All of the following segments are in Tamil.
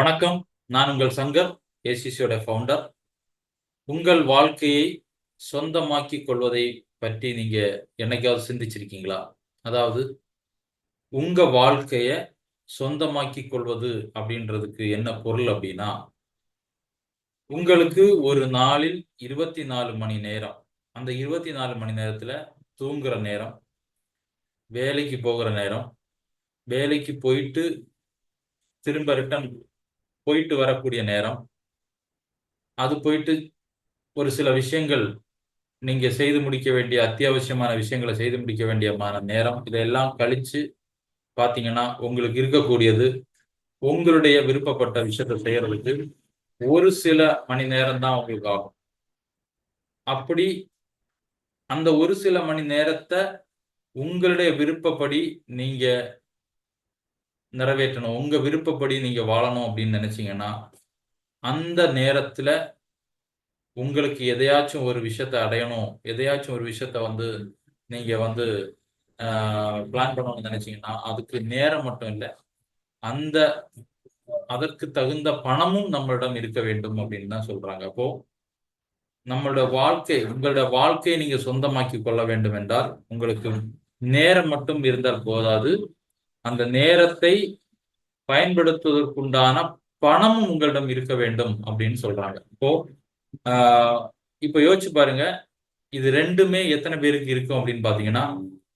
வணக்கம். நான் உங்கள் சங்கர், ஏசிசியோட ஃபவுண்டர். உங்கள் வாழ்க்கையை சொந்தமாக்கிக் கொள்வதை பற்றி நீங்க என்னைக்காவது சிந்திச்சிருக்கீங்களா? அதாவது உங்க வாழ்க்கைய சொந்தமாக்கிக் கொள்வது அப்படின்றதுக்கு என்ன பொருள் அப்படின்னா, உங்களுக்கு ஒரு நாளில் 24 மணி நேரம். அந்த 24 மணி நேரத்துல தூங்குற நேரம், வேலைக்கு போகுற நேரம், வேலைக்கு போயிட்டு திரும்ப ரிட்டர்ன் போயிட்டு வரக்கூடிய நேரம், அது போயிட்டு ஒரு சில விஷயங்கள் நீங்க செய்து முடிக்க வேண்டிய அத்தியாவசியமான விஷயங்கள செய்து முடிக்க வேண்டியமான நேரம், இதெல்லாம் கழிச்சு பார்த்தீங்கன்னா, உங்களுக்கு இருக்கக்கூடியது, உங்களுடைய விருப்பப்பட்ட விஷயத்த செய்யறதுக்கு ஒரு சில மணி நேரம் தான் உங்களுக்கு ஆகும். அப்படி அந்த ஒரு சில மணி நேரத்த உங்களுடைய விருப்பப்படி நீங்க நிறைவேற்றணும். உங்க விருப்பப்படி நீங்க வாழணும் அப்படின்னு நினைச்சீங்கன்னா, அந்த நேரத்துல உங்களுக்கு எதையாச்சும் ஒரு விஷயத்த அடையணும், எதையாச்சும் ஒரு விஷயத்த நீங்க பிளான் பண்ணணும்னு நினைச்சீங்கன்னா, அதுக்கு நேரம் மட்டும் இல்ல. அந்த அதற்கு தகுந்த பணமும் நம்மளிடம் இருக்க வேண்டும் அப்படின்னு தான் சொல்றாங்க. அப்போ உங்களோட வாழ்க்கையை நீங்க சொந்தமாக்கிக் கொள்ள வேண்டும் என்றால், உங்களுக்கு நேரம் மட்டும் இருந்தால் போதாது. அந்த நேரத்தை பயன்படுத்துவதற்குண்டான பணமும் உங்களிடம் இருக்க வேண்டும் அப்படின்னு சொல்றாங்க. ஆ இப்ப யோசிச்சு பாருங்க. இது 2மே எத்தன பேருக்கு இருக்கும் அப்படின்னு பார்த்தீங்கன்னா,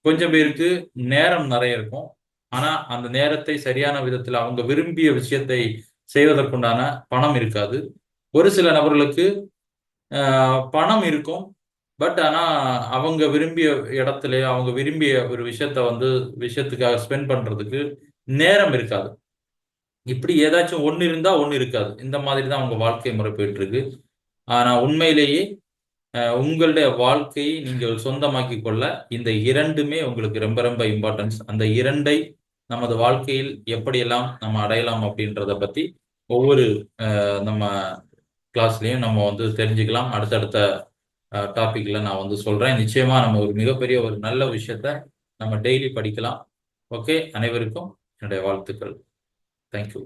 கொஞ்சம் பேருக்கு நேரம் நெறைய இருக்கும். ஆனா, அந்த நேரத்தை சரியான விதத்துல அவங்க விரும்பிய விஷயத்தை செய்வதற்குண்டான பணம் இருக்காது. ஒரு சில நபர்களுக்கு அ பணம் இருக்கும். ஆனா, அவங்க விரும்பிய இடத்திலேயோ, அவங்க விரும்பிய ஒரு விஷயத்துக்காக ஸ்பெண்ட் பண்றதுக்கு நேரம் இருக்காது. இப்படி ஏதாச்சும் ஒண்ணு இருந்தா, ஒண்ணு இருக்காது. இந்த மாதிரி தான் அவங்க வாழ்க்கை முறை போயிட்டுருக்கு. ஆனா, உண்மையிலேயே உங்களுடைய வாழ்க்கையை நீங்கள் சொந்தமாக்கிக் கொள்ள இந்த 2மே உங்களுக்கு ரொம்ப ரொம்ப இம்பார்ட்டன்ஸ். அந்த 2ஐ நமது வாழ்க்கையில் எப்படியெல்லாம் நம்ம அடையலாம் அப்படின்றத பத்தி ஒவ்வொரு நம்ம கிளாஸ்லயும் நம்ம தெரிஞ்சுக்கலாம். அடுத்தடுத்த டாபிக்ல நான் சொல்றேன். நிச்சயமா நம்ம ஒரு மிகப்பெரிய ஒரு நல்ல விஷயத்த நம்ம டெய்லி படிக்கலாம். ஓகே. அனைவருக்கும் என்னுடைய வாழ்த்துக்கள். Thank you.